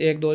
1-2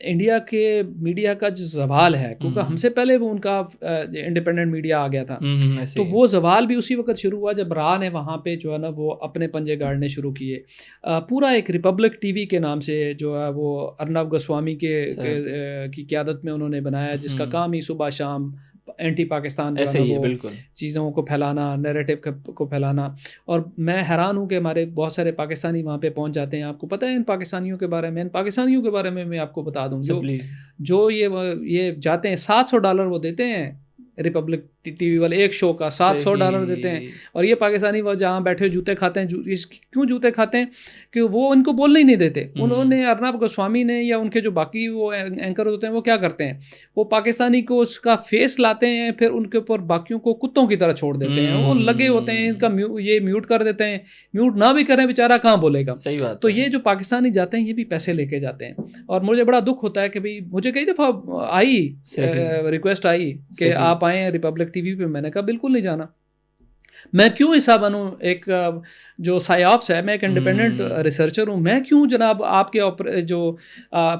India کے media کا جو زوال ہے، کیونکہ ہم سے پہلے وہ ان کا انڈیپینڈنٹ میڈیا آ گیا تھا، تو وہ زوال بھی اسی وقت شروع ہوا جب راہ نے وہاں پہ جو ہے نا وہ اپنے پنجے گاڑنے شروع کیے. پورا ایک ریپبلک ٹی وی کے نام سے جو ہے وہ ارنب گوسوامی کی قیادت میں انہوں نے بنایا، جس کا کام ہی صبح شام اینٹی پاکستان چیزوں کو پھیلانا، نیریٹو کو پھیلانا. اور میں حیران ہوں کہ ہمارے بہت سارے پاکستانی وہاں پہ پہنچ جاتے ہیں. آپ کو پتہ ہے ان پاکستانیوں کے بارے میں میں آپ کو بتا دوں، جو یہ جاتے ہیں $700 وہ دیتے ہیں ریپبلک ٹی وی والے ایک شو کا $700 دیتے ہیں. اور یہ پاکستانی وہ جہاں بیٹھے جوتے کھاتے ہیں. کیوں جوتے کھاتے ہیں؟ کہ وہ ان کو بولنے ہی نہیں دیتے. انہوں نے ارنب گوسوامی نے یا ان کے جو باقی وہ اینکر ہوتے ہیں وہ کیا کرتے ہیں، وہ پاکستانی کو اس کا فیس لاتے ہیں، پھر ان کے اوپر باقیوں کو کتوں کی طرح چھوڑ دیتے ہیں. وہ لگے ہوتے ہیں ان کا یہ میوٹ کر دیتے ہیں. میوٹ نہ بھی کریں بیچارہ کہاں بولے گا. صحیح بات. تو یہ جو پاکستانی جاتے ہیں یہ بھی پیسے لے کے جاتے ہیں. اور مجھے بڑا دکھ ہوتا ہے کہ بھائی مجھے کئی دفعہ ریکویسٹ آئی کہ آپ آئیں ریپبلک ٹی وی پہ. میں نے کہا بالکل نہیں جانا. میں کیوں حصہ بنوں؟ ایک جو سائیوپس ہے، میں ایک انڈیپینڈنٹ ریسرچر ہوں، میں کیوں جناب آپ کے جو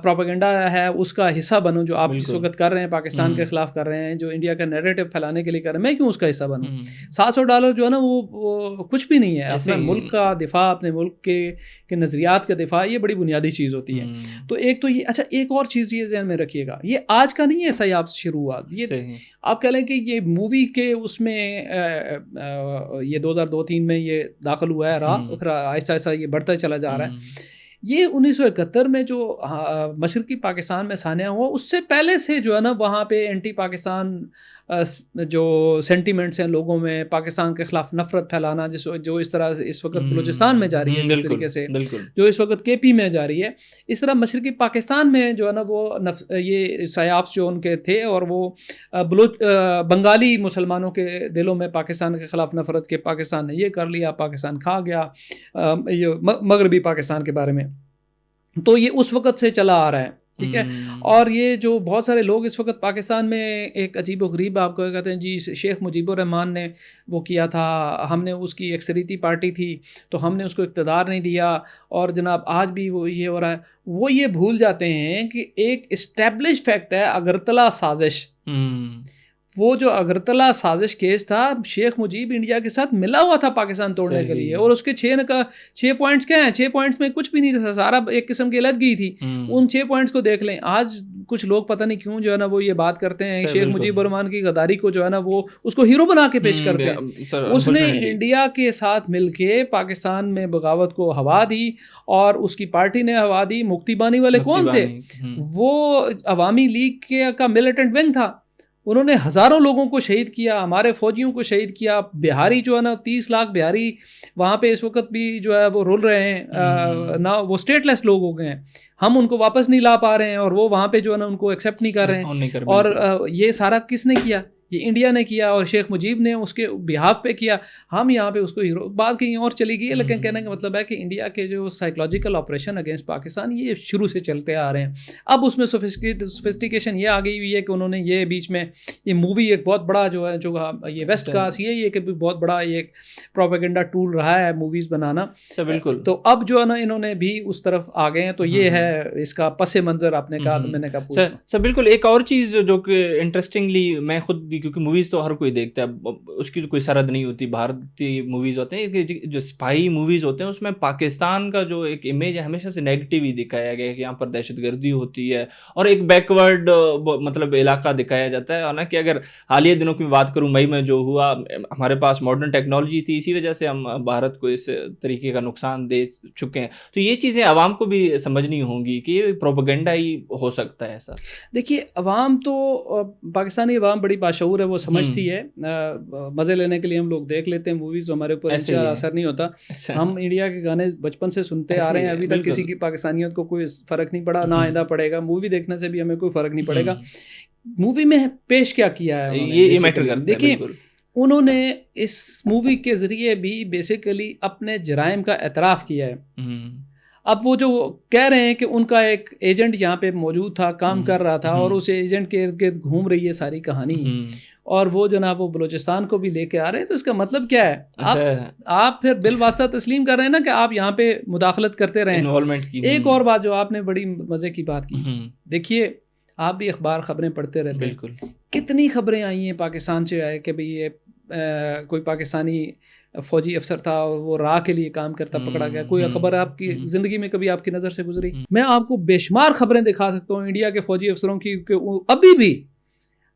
پروپیگنڈا ہے اس کا حصہ بنوں جو آپ اس وقت کر رہے ہیں، پاکستان کے خلاف کر رہے ہیں، جو انڈیا کا نیریٹو پھیلانے کے لیے کر رہے ہیں. میں کیوں اس کا حصہ بنوں؟ $700 جو ہے نا وہ کچھ بھی نہیں ہے. اپنے ملک کا دفاع، اپنے ملک کے نظریات کا دفاع، یہ بڑی بنیادی چیز ہوتی ہے. تو ایک تو یہ. اچھا ایک اور چیز یہ ذہن میں رکھیے گا، یہ آج کا نہیں ہے سائیوپس شروع ہوا. یہ آپ کہہ لیں کہ یہ مووی کے اس میں یہ 2002-03 میں یہ داخل ہوا ہے راہ، پھر آہستہ آہستہ یہ بڑھتا چلا جا رہا ہے. یہ 1971 میں جو مشرقی پاکستان میں سانحہ ہوا، اس سے پہلے سے جو ہے نا وہاں پہ اینٹی پاکستان جو سینٹیمنٹس ہیں لوگوں میں، پاکستان کے خلاف نفرت پھیلانا، جو اس طرح اس وقت بلوچستان میں جاری ہے، جس طریقے سے جو اس وقت کے پی میں جاری ہے، اس طرح مشرقی پاکستان میں جو ہے نا وہ یہ سائیوپس جو ان کے تھے، اور وہ بنگالی مسلمانوں کے دلوں میں پاکستان کے خلاف نفرت کہ پاکستان نے یہ کر لیا، پاکستان کھا گیا، یہ مغربی پاکستان کے بارے میں. تو یہ اس وقت سے چلا آ رہا ہے. ٹھیک ہے. اور یہ جو بہت سارے لوگ اس وقت پاکستان میں ایک عجیب و غریب آپ کو کہتے ہیں جی شیخ مجیب الرحمان نے وہ کیا تھا، ہم نے اس کی اکثریتی پارٹی تھی تو ہم نے اس کو اقتدار نہیں دیا، اور جناب آج بھی وہ یہ ہو رہا ہے. وہ یہ بھول جاتے ہیں کہ ایک اسٹیبلش فیکٹ ہے اگرتلا سازش. وہ جو اگرتلا سازش کیس تھا، شیخ مجیب انڈیا کے ساتھ ملا ہوا تھا پاکستان توڑنے کے لیے، اور اس کے 6 پوائنٹس کیا ہیں؟ 6 پوائنٹس میں کچھ بھی نہیں تھا، سارا ایک قسم کی علیحدگی تھی. ان 6 پوائنٹس کو دیکھ لیں. آج کچھ لوگ پتہ نہیں کیوں جو ہے نا وہ یہ بات کرتے ہیں شیخ مجیب الرحمان کی غداری کو جو ہے نا وہ اس کو ہیرو بنا کے پیش کرتے ہیں. اس نے انڈیا کے ساتھ مل کے پاکستان میں بغاوت کو ہوا دی، اور اس کی پارٹی نے ہوا دی. مکتی بانی والے کون تھے؟ وہ عوامی لیگ کا ملیٹنٹ ونگ تھا. انہوں نے ہزاروں لوگوں کو شہید کیا، ہمارے فوجیوں کو شہید کیا. بہاری جو ہے نا 30 لاکھ بہاری وہاں پہ اس وقت بھی جو ہے وہ رول رہے ہیں، نہ وہ اسٹیٹ لیس لوگ ہو گئے ہیں. ہم ان کو واپس نہیں لا پا رہے ہیں، اور وہ وہاں پہ جو ہے نا ان کو ایکسیپٹ نہیں کر رہے ہیں. اور یہ سارا کس نے کیا؟ یہ انڈیا نے کیا، اور شیخ مجیب نے اس کے بہاف پہ کیا. ہم یہاں پہ اس کو ہیرو، بات کہیں اور چلی گئی ہے. لیکن کہنے کا مطلب ہے کہ انڈیا کے جو سائیکولوجیکل آپریشن اگینسٹ پاکستان یہ شروع سے چلتے آ رہے ہیں. اب اس میں سوفسٹیکیشن یہ آ گئی ہوئی ہے کہ انہوں نے یہ بیچ میں یہ مووی ایک بہت بڑا جو ہے جو یہ ویسٹ کا یہ کہ بہت بڑا یہ پروپیگنڈا ٹول رہا ہے موویز بنانا. بالکل. تو اب جو ہے نا انہوں نے بھی اس طرف آ گئے ہیں. تو یہ ہے اس کا پس منظر آپ نے کہا. میں نے کہا سر بالکل. ایک اور چیز جو کہ انٹرسٹنگلی میں خود بھی، کیونکہ موویز تو ہر کوئی دیکھتا ہے، اس کی کوئی سرحد نہیں ہوتی. بھارتی موویز ہوتے ہیں، جو اسپائی موویز ہوتے ہیں، اس میں پاکستان کا جو ایک امیج ہے ہمیشہ سے نیگیٹو ہی دکھایا گیا ہے کہ یہاں پر دہشت گردی ہوتی ہے اور ایک بیکورڈ مطلب علاقہ دکھایا جاتا ہے. حالانکہ اگر حالیہ دنوں کی بات کروں، مئی میں جو ہوا، ہمارے پاس ماڈرن ٹیکنالوجی تھی، اسی وجہ سے ہم بھارت کو اس طریقے کا نقصان دے چکے ہیں. تو یہ چیزیں عوام کو بھی سمجھنی ہوں گی کہ یہ پروپیگنڈا ہی ہو سکتا ہے ایسا. دیکھیے عوام تو پاکستانی عوام بڑی باشعور ہے، وہ سمجھتی ہے. مزے لینے کے لیے ہم لوگ دیکھ لیتے ہیں موویز، ہمارے اوپر اثر نہیں ہوتا. ہم انڈیا کے گانے بچپن سے سنتے آ رہے ہیں، ابھی تک کسی کی پاکستانیت کو کوئی فرق نہیں پڑا، نہ آئندہ پڑے گا. مووی دیکھنے سے بھی ہمیں کوئی فرق نہیں پڑے گا. مووی میں پیش کیا کیا ہے یہ میٹر کرتا ہے. دیکھیے انہوں نے اس مووی کے ذریعے بھی بیسیکلی اپنے جرائم کا اعتراف کیا ہے. اب وہ جو کہہ رہے ہیں کہ ان کا ایک ایجنٹ یہاں پہ موجود تھا, کام کر رہا تھا, اور اس ایجنٹ کے ارد گرد گھوم رہی ہے ساری کہانی, اور وہ جناب وہ بلوچستان کو بھی لے کے آ رہے ہیں, تو اس کا مطلب کیا ہے؟ آپ پھر بالواسطہ تسلیم کر رہے ہیں نا کہ آپ یہاں پہ مداخلت کرتے رہیں. ایک اور بات جو آپ نے بڑی مزے کی بات کی, دیکھیے آپ بھی اخبار خبریں پڑھتے رہتے ہیں, بالکل کتنی خبریں آئی ہیں پاکستان سے آئے کہ بھئی یہ کوئی پاکستانی فوجی افسر تھا اور وہ راہ کے لیے کام کرتا پکڑا گیا. کوئی خبر آپ کی زندگی میں کبھی آپ کی نظر سے گزری؟ میں آپ کو بے شمار خبریں دکھا سکتا ہوں انڈیا کے فوجی افسروں کی کہ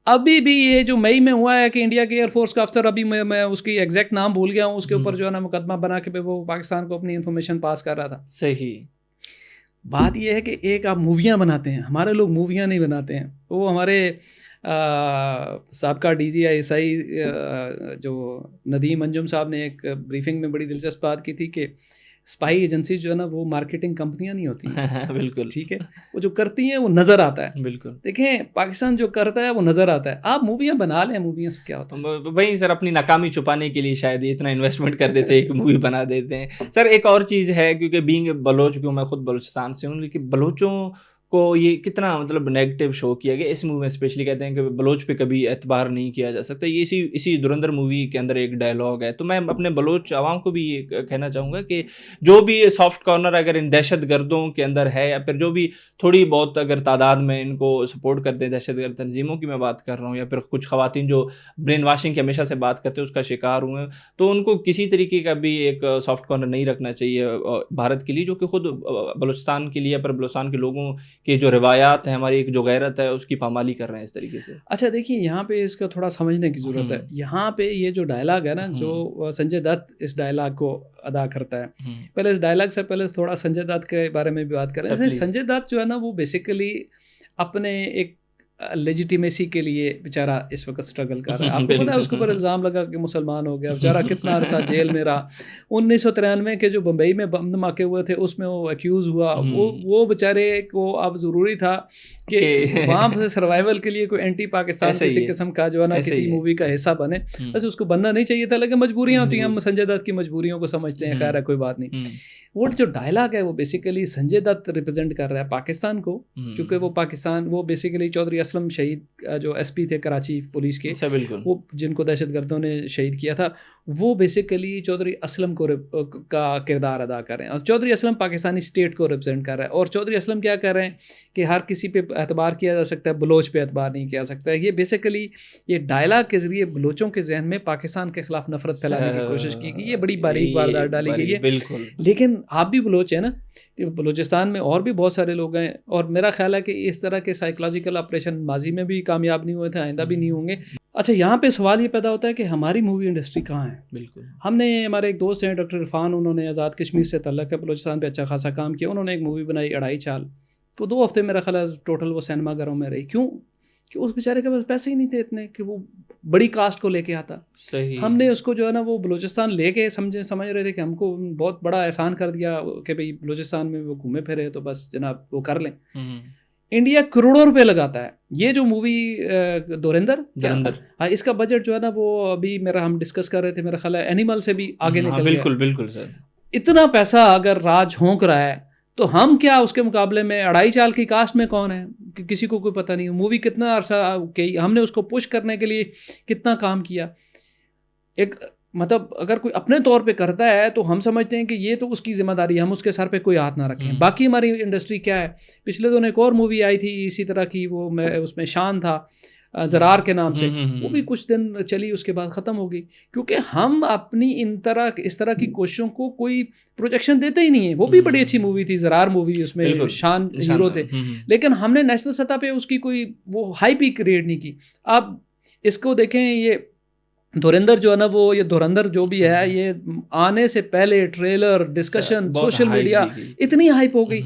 ابھی بھی یہ جو مئی میں ہوا ہے کہ انڈیا کے ایئر فورس کا افسر, ابھی میں اس کی ایگزیکٹ نام بھول گیا ہوں, اس کے اوپر جو ہے نا مقدمہ بنا کے وہ پاکستان کو اپنی انفارمیشن پاس کر رہا تھا. صحیح بات یہ ہے کہ ایک آپ موویاں بناتے ہیں, ہمارے لوگ موویاں نہیں بناتے ہیں. وہ ہمارے سابقہ ڈی جی آئی SI جو ندیم انجم صاحب نے ایک بریفنگ میں بڑی دلچسپ بات کی تھی کہ اسپائی ایجنسی جو ہے نا وہ مارکیٹنگ کمپنیاں نہیں ہوتی ہیں. بالکل ٹھیک ہے, وہ جو کرتی ہیں وہ نظر آتا ہے. بالکل دیکھیں پاکستان جو کرتا ہے وہ نظر آتا ہے. آپ موویاں بنا لیں, موویاں سے کیا ہوتا ہے؟ وہی سر اپنی ناکامی چھپانے کے لیے شاید اتنا انویسٹمنٹ کر دیتے ہیں, ایک مووی بنا دیتے ہیں. سر ایک اور چیز ہے, کیونکہ بینگ بلوچ, کیوں میں خود بلوچستان سے ہوں, لیکن بلوچوں کو یہ کتنا مطلب نیگیٹو شو کیا گیا اس مووی میں. اسپیشلی کہتے ہیں کہ بلوچ پہ کبھی اعتبار نہیں کیا جا سکتا. یہ اسی دھرندر مووی کے اندر ایک ڈائلاگ ہے. تو میں اپنے بلوچ عوام کو بھی یہ کہنا چاہوں گا کہ جو بھی سافٹ کارنر اگر ان دہشت گردوں کے اندر ہے, یا پھر جو بھی تھوڑی بہت اگر تعداد میں ان کو سپورٹ کرتے ہیں, دہشت گرد تنظیموں کی میں بات کر رہا ہوں, یا پھر کچھ خواتین جو برین واشنگ کی ہمیشہ سے بات کرتے ہیں اس کا شکار ہوئے, تو ان کو کسی طریقے کا بھی ایک سافٹ کارنر نہیں رکھنا چاہیے بھارت کے لیے, جو کہ خود بلوچستان کے لیے, پر بلوچستان کے لوگوں کی جو روایات ہے, ہماری ایک جو غیرت ہے, اس کی پامالی کر رہے ہیں اس طریقے سے. اچھا دیکھیے یہاں پہ اس کا تھوڑا سمجھنے کی ضرورت ہے. یہاں پہ یہ جو ڈائلاگ ہے نا, جو سنجے دت اس ڈائلاگ کو ادا کرتا ہے, پہلے اس ڈائلاگ سے پہلے تھوڑا سنجے دت کے بارے میں بھی بات کریں. سنجے دت جو ہے نا وہ بیسیکلی اپنے ایک لیجیٹیمیسی کے لیے بیچارہ اس وقت اسٹرگل کر رہا ہے. آپ کو پتا ہے اس کے اوپر الزام لگا کہ مسلمان ہو گیا, بیچارہ کتنا عرصہ جیل میں رہا. 1993 کے جو بمبئی میں بم دھماکے ہوئے تھے اس میں وہ ایکیوز ہوا. وہ بیچارے کو اب ضروری تھا کہ وہاں سے سروائیول کے لیے کوئی اینٹی پاکستان کسی قسم کا جو ہے نا کسی مووی کا حصہ بنے. ویسے اس کو بننا نہیں چاہیے تھا, لیکن مجبوریاں ہوتی ہیں, ہم سنجے دت کی مجبوریوں کو سمجھتے ہیں. خیر ہے, کوئی بات نہیں. وہ جو ڈائلاگ ہے وہ بیسیکلی سنجے دت ریپرزینٹ کر رہا ہے پاکستان کو, کیونکہ وہ پاکستان, وہ بیسیکلی چودھری اسلم شہید جو SP تھے کراچی پولیس کے, وہ جن کو دہشت گردوں نے شہید کیا تھا, وہ بیسیکلی چودھری اسلم کو کا کردار ادا کر رہے ہیں. اور چودھری اسلم پاکستانی اسٹیٹ کو ریپرزینٹ کر رہا ہے. اور چودھری اسلم کیا کر رہے ہیں کہ ہر کسی پہ اعتبار کیا جا سکتا ہے, بلوچ پہ اعتبار نہیں کیا سکتا ہے. یہ بیسیکلی یہ ڈائلاگ کے ذریعے بلوچوں کے ذہن میں پاکستان کے خلاف نفرت پھیلانے کی کوشش کی گئی. یہ بڑی باریک واردات ڈالی گئی ہے. لیکن آپ بھی بلوچ ہیں نا, بلوچستان میں اور بھی بہت سارے لوگ ہیں, اور میرا خیال ہے کہ اس طرح کے سائیکولوجیکل آپریشن ماضی میں بھی کامیاب نہیں ہوئے تھے, آئندہ بھی نہیں ہوں گے. اچھا یہاں پہ سوال یہ پیدا ہوتا ہے کہ ہماری مووی انڈسٹری کہاں ہے؟ بالکل ہم نے, ہمارے ایک دوست ہیں ڈاکٹر عرفان, انہوں نے آزاد کشمیر سے تعلق ہے, بلوچستان پہ اچھا خاصا کام کیا. انہوں نے ایک مووی بنائی اڑائی چال, تو 2 ہفتے میرا خیال ہے ٹوٹل وہ سینما گھروں میں رہی. کیوں کہ اس بیچارے کے پاس پیسے ہی نہیں تھے اتنے کہ وہ بڑی کاسٹ کو لے کے آتا. ہم نے اس کو جو ہے نا وہ بلوچستان لے کے سمجھ رہے تھے کہ ہم کو بہت بڑا احسان کر دیا کہ بھئی بلوچستان میں وہ گھومے پھرے تو بس جناب وہ کر لیں. انڈیا کروڑوں روپے لگاتا ہے. یہ جو مووی دھرندر, اس کا بجٹ جو ہے نا وہ ابھی میرا ہم ڈسکس کر رہے تھے, میرا خیال ہے اینیمل سے بھی آگے نکل گیا. بالکل سر. اتنا پیسہ اگر راج ہونک رہا ہے تو ہم کیا اس کے مقابلے میں اڑائی چال کی کاسٹ میں کون ہے, کسی کو کوئی پتہ نہیں. مووی کتنا عرصہ کہ ہم نے اس کو پش کرنے کے لیے کتنا کام کیا. ایک مطلب اگر کوئی اپنے طور پہ کرتا ہے تو ہم سمجھتے ہیں کہ یہ تو اس کی ذمہ داری ہے, ہم اس کے سر پہ کوئی ہاتھ نہ رکھیں. باقی ہماری انڈسٹری کیا ہے, پچھلے دنوں ایک اور مووی آئی تھی اسی طرح کی, وہ اس میں شان تھا زرار کے نام سے, وہ بھی کچھ دن چلی, اس کے بعد ختم ہو گئی. کیونکہ ہم اپنی اس طرح کی کوششوں کو کوئی پروجیکشن دیتے ہی نہیں ہیں. وہ بھی بڑی اچھی مووی تھی زرار مووی, اس میں شان ہیرو تھے, لیکن ہم نے نیشنل سطح پہ اس کی کوئی وہ ہائپ ہی کریٹ نہیں کی. اب اس کو دیکھیں, یہ دھرندر جو ہے نا, وہ یہ دھرندر جو بھی ہے, یہ آنے سے پہلے ٹریلر, ڈسکشن, سوشل میڈیا اتنی ہائپ ہو گئی.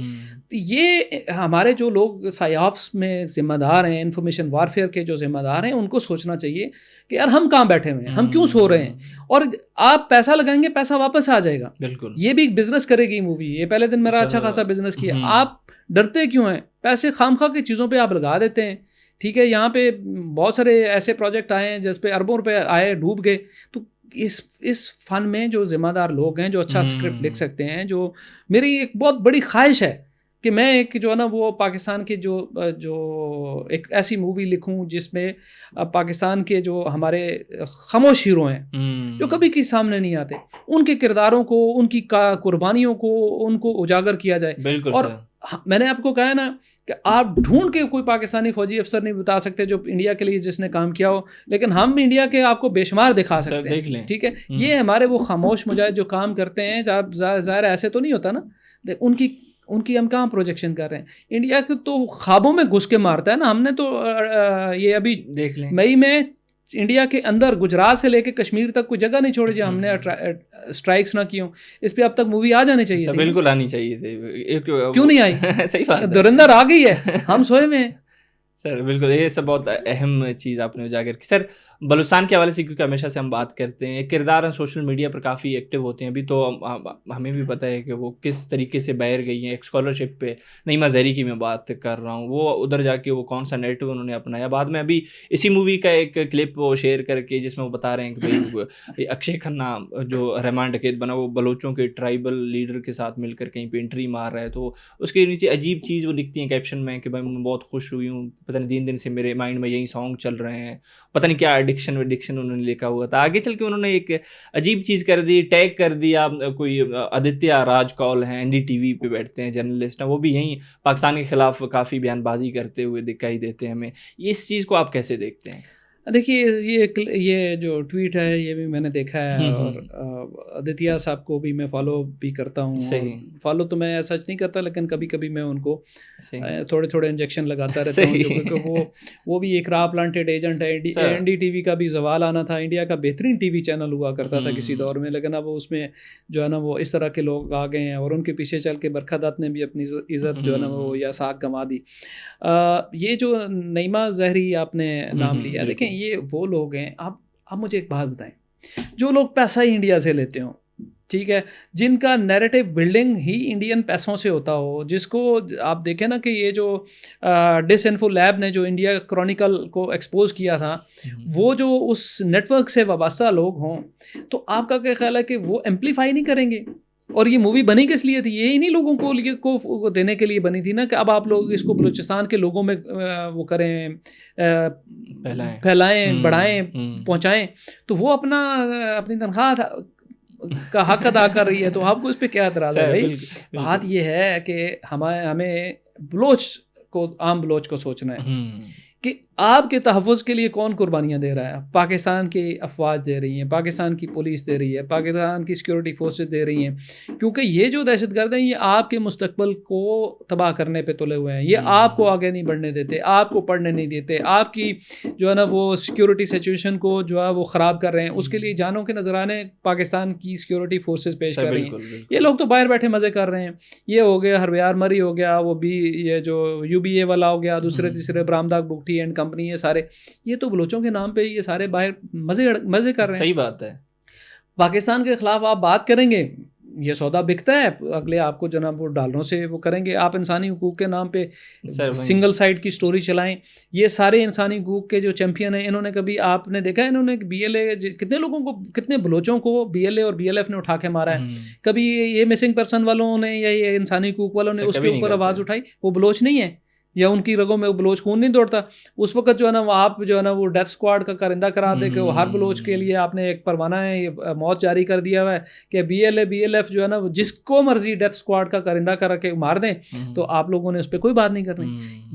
یہ ہمارے جو لوگ سائیاپس میں ذمہ دار ہیں, انفارمیشن وارفیئر کے جو ذمہ دار ہیں, ان کو سوچنا چاہیے کہ یار ہم کہاں بیٹھے ہوئے ہیں, ہم کیوں سو رہے ہیں. اور آپ پیسہ لگائیں گے, پیسہ واپس آ جائے گا. بالکل یہ بھی ایک بزنس کرے گی مووی. یہ پہلے دن میرا اچھا خاصا بزنس کیا. آپ ڈرتے کیوں ہیں؟ پیسے خام خواہ کی چیزوں پہ آپ لگا دیتے ہیں. ٹھیک ہے, یہاں پہ بہت سارے ایسے پروجیکٹ آئے ہیں جس پہ اربوں روپے آئے, ڈوب گئے. تو اس فن میں جو ذمہ دار لوگ ہیں، جو اچھا اسکرپٹ لکھ سکتے ہیں، جو میری ایک بہت بڑی خواہش ہے کہ میں ایک جو ہے نا وہ پاکستان کے جو ایک ایسی مووی لکھوں جس میں پاکستان کے جو ہمارے خاموش ہیرو ہیں جو کبھی کسی سامنے نہیں آتے، ان کے کرداروں کو، ان کی قربانیوں کو، ان کو اجاگر کیا جائے. بالکل. اور میں نے آپ کو کہا نا کہ آپ ڈھونڈ کے کوئی پاکستانی فوجی افسر نہیں بتا سکتے جو انڈیا کے لیے جس نے کام کیا ہو، لیکن ہم انڈیا کے آپ کو بے شمار دکھا سکتے ہیں. ٹھیک ہے، یہ ہمارے وہ خاموش مجاہد جو کام کرتے ہیں، ظاہر ایسے تو نہیں ہوتا نا، ان کی ہم کہاں پروجیکشن کر رہے ہیں. انڈیا کے تو خوابوں میں گھس کے مارتا ہے نا. ہم نے تو یہ ابھی دیکھ لیں مئی میں انڈیا کے اندر گجرات سے لے کے کشمیر تک کوئی جگہ نہیں چھوڑی جو ہم نے اسٹرائکس نہ کی ہوں. اس پہ اب تک مووی آ جانی چاہیے تھی. بالکل آنی چاہیے تھی. کیوں نہیں آئی؟ صحیح بات، دھرندر آ گئی ہے، ہم سوئے میں. سر بالکل یہ سب بہت اہم چیز آپ نے اجاگر کی. سر بلوچستان کے حوالے سے کیونکہ ہمیشہ سے ہم بات کرتے ہیں، کردار سوشل میڈیا پر کافی ایکٹیو ہوتے ہیں. ابھی تو ہمیں بھی پتہ ہے کہ وہ کس طریقے سے باہر گئی ہیں. ایک اسکالرشپ پہ نعیمہ زہری کی میں بات کر رہا ہوں، وہ ادھر جا کے وہ کون سا نیریٹو انہوں نے اپنایا. بعد میں ابھی اسی مووی کا ایک کلپ وہ شیئر کر کے جس میں وہ بتا رہے ہیں کہ بھائی اکشے کھنہ جو رحمان ڈکیت بنا وہ بلوچوں کے ٹرائبل لیڈر کے ساتھ مل کر کہیں پہ انٹری مار رہا ہے. تو اس کے نیچے عجیب چیز وہ لکھتی ہیں کیپشن میں کہ بھائی میں بہت خوش ہوئی ہوں، پتہ نہیں دن سے میرے مائنڈ میں یہی سانگ چل رہے ہیں. پتہ نہیں کیا ایڈکشن انہوں نے لکھا ہوا تھا. آگے چل کے انہوں نے ایک عجیب چیز کر دی، ٹیگ کر دیا. کوئی آدتیہ راج کول ہیں، این ڈی ٹی وی پہ بیٹھتے ہیں جرنلسٹ ہیں، وہ بھی یہیں پاکستان کے خلاف کافی بیان بازی کرتے ہوئے دکھائی دیتے ہیں ہمیں. اس چیز کو آپ کیسے دیکھتے ہیں؟ دیکھیے یہ جو ٹویٹ ہے یہ بھی میں نے دیکھا ہے، اور آدتیہ صاحب کو بھی میں فالو بھی کرتا ہوں. فالو تو میں سچ نہیں کرتا، لیکن کبھی کبھی میں ان کو تھوڑے انجیکشن لگاتا رہتا ہوں، کیونکہ وہ بھی ایک را پلانٹیڈ ایجنٹ ہے. این ڈی ٹی وی کا بھی زوال آنا تھا. انڈیا کا بہترین ٹی وی چینل ہوا کرتا تھا کسی دور میں، لیکن اب اس میں جو ہے نا وہ اس طرح کے لوگ آ گئے ہیں، اور ان کے پیچھے چل کے برکھا دت نے بھی اپنی عزت جو ہے نا وہ یا ساکھ گنوا دی. یہ جو نعیمہ زہری آپ نے نام لیا، دیکھیں یہ وہ لوگ ہیں. آپ مجھے ایک بات بتائیں، جو لوگ پیسہ ہی انڈیا سے لیتے ہوں، ٹھیک ہے، جن کا نیریٹو بلڈنگ ہی انڈین پیسوں سے ہوتا ہو، جس کو آپ دیکھیں نا کہ یہ جو ڈس انفو لیب نے جو انڈیا کرونیکل کو ایکسپوز کیا تھا، وہ جو اس نیٹ ورک سے وابستہ لوگ ہوں، تو آپ کا کیا خیال ہے کہ وہ ایمپلیفائی نہیں کریں گے؟ اور یہ مووی بنی کس لیے تھی؟ یہ انہی لوگوں کو دینے کے لیے بنی تھی نا، کہ اب آپ لوگ اس کو بلوچستان کے لوگوں میں وہ کریں، پھیلائیں، بڑھائیں، پہنچائیں. تو وہ اپنی تنخواہ کا حق ادا کر رہی ہے، تو آپ کو اس پہ کیا اعتراض ہے بھائی؟ بات یہ ہے کہ ہمیں عام بلوچ کو سوچنا ہے کہ آپ کے تحفظ کے لیے کون قربانیاں دے رہا ہے. پاکستان کی افواج دے رہی ہیں، پاکستان کی پولیس دے رہی ہے، پاکستان کی سیکورٹی فورسز دے رہی ہیں، کیونکہ یہ جو دہشت گرد ہیں یہ آپ کے مستقبل کو تباہ کرنے پہ تلے ہوئے ہیں. یہ آپ کو آگے نہیں بڑھنے دیتے، آپ کو پڑھنے نہیں دیتے، آپ کی جو ہے نا وہ سیکورٹی سچویشن کو جو ہے وہ خراب کر رہے ہیں. اس کے لیے جانوں کے نذرانے پاکستان کی سیکورٹی فورسز پیش کر رہی ہیں. یہ لوگ تو باہر بیٹھے مزے کر رہے ہیں. یہ ہو گیا ہرویار مری ہو گیا، وہ بھی یہ جو یو بی اے والا ہو گیا، دوسرے تیسرے برامداغ بگٹی اینڈ کمپنی، یہ سارے یہ تو بلوچوں کے نام پہ یہ سارے باہر مزے کر رہے ہیں. صحیح بات ہے. پاکستان کے خلاف آپ بات کریں گے، یہ سودا بکتا ہے، اگلے آپ کو جناب وہ ڈالروں سے وہ کریں گے. آپ انسانی حقوق کے نام پہ سنگل سائڈ کی سٹوری چلائیں. یہ سارے انسانی حقوق کے جو چیمپئن ہیں، انہوں نے کبھی آپ نے دیکھا ہے انہوں نے بی ایل اے کتنے لوگوں کو، کتنے بلوچوں کو بی ایل اے اور بی ایل ایف نے اٹھا کے مارا ہے؟ کبھی یہ مسنگ پرسن والوں نے یا یہ انسانی حقوق والوں نے اس کے اوپر آواز اٹھائی؟ وہ بلوچ نہیں ہے یا ان کی رگوں میں بلوچ خون نہیں دوڑتا؟ اس وقت جو ہے نا وہ آپ جو ہے نا وہ ڈیتھ اسکواڈ کا کرندہ کرا دے کہ وہ ہر بلوچ کے لیے آپ نے ایک پروانہ موت جاری کر دیا ہوا ہے کہ B L A B L F جو ہے نا وہ جس کو مرضی ڈیتھ اسکواڈ کا کرندہ کر کے مار دیں، تو آپ لوگوں نے اس پہ کوئی بات نہیں کرنی.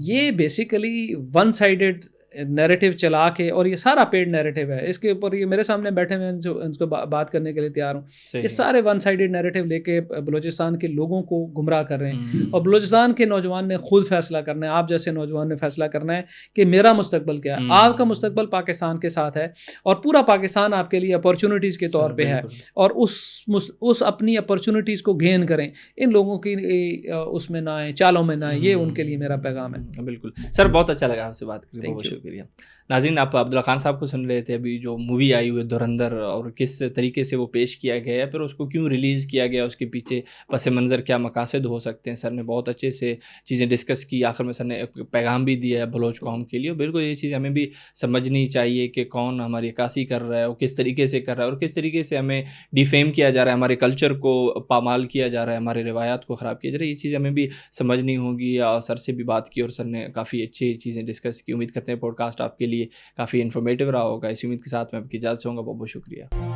یہ بیسیکلی ون سائیڈڈ نیریٹو چلا کے، اور یہ سارا پیڈ نیریٹو ہے. اس کے اوپر یہ میرے سامنے بیٹھے ہوئے ہیں ان کو بات کرنے کے لیے تیار ہوں. یہ سارے ون سائیڈڈ نیریٹو لے کے بلوچستان کے لوگوں کو گمراہ کر رہے ہیں. اور بلوچستان کے نوجوان نے خود فیصلہ کرنا ہے، آپ جیسے نوجوان نے فیصلہ کرنا ہے کہ میرا مستقبل کیا ہے. آپ کا مستقبل پاکستان کے ساتھ ہے، اور پورا پاکستان آپ کے لیے اپرچونیٹیز کے طور پہ ہے، اور اس اپنی اپرچونیٹیز کو گین کریں. ان لوگوں کی اس میں نہ آئیں، چالوں میں نہ آئیں. یہ ان کے لیے میرا پیغام ہے. بالکل سر، بہت اچھا لگا آپ سے بات کریں. بہت شکریہ. ناظرین آپ عبداللہ خان صاحب کو سن رہے تھے ابھی، جو مووی آئی ہوئی ہے دھرندھر، اور کس طریقے سے وہ پیش کیا گیا ہے، پھر اس کو کیوں ریلیز کیا گیا، اس کے پیچھے پس منظر کیا مقاصد ہو سکتے ہیں. سر نے بہت اچھے سے چیزیں ڈسکس کی، آخر میں سر نے ایک پیغام بھی دیا ہے بلوچ قوم کے لیے. بالکل یہ چیز ہمیں بھی سمجھنی چاہیے کہ کون ہماری عکاسی کر رہا ہے، وہ کس طریقے سے کر رہا ہے، اور کس طریقے سے ہمیں ڈیفیم کیا جا رہا ہے، ہمارے کلچر کو پامال کیا جا رہا ہے، ہمارے روایات کو خراب کیا جا رہا ہے. یہ چیز ہمیں بھی سمجھنی ہوگی. اور سر سے بھی بات کی اور سر نے کافی اچھی چیزیں ڈسکس کی. امید کرتے ہیں پوڈ کاسٹ آپ کے لیے کافی انفارمیٹیو رہا ہوگا. اسی امید کے ساتھ میں آپ کی اجازت چاہوں گا. بہت بہت شکریہ.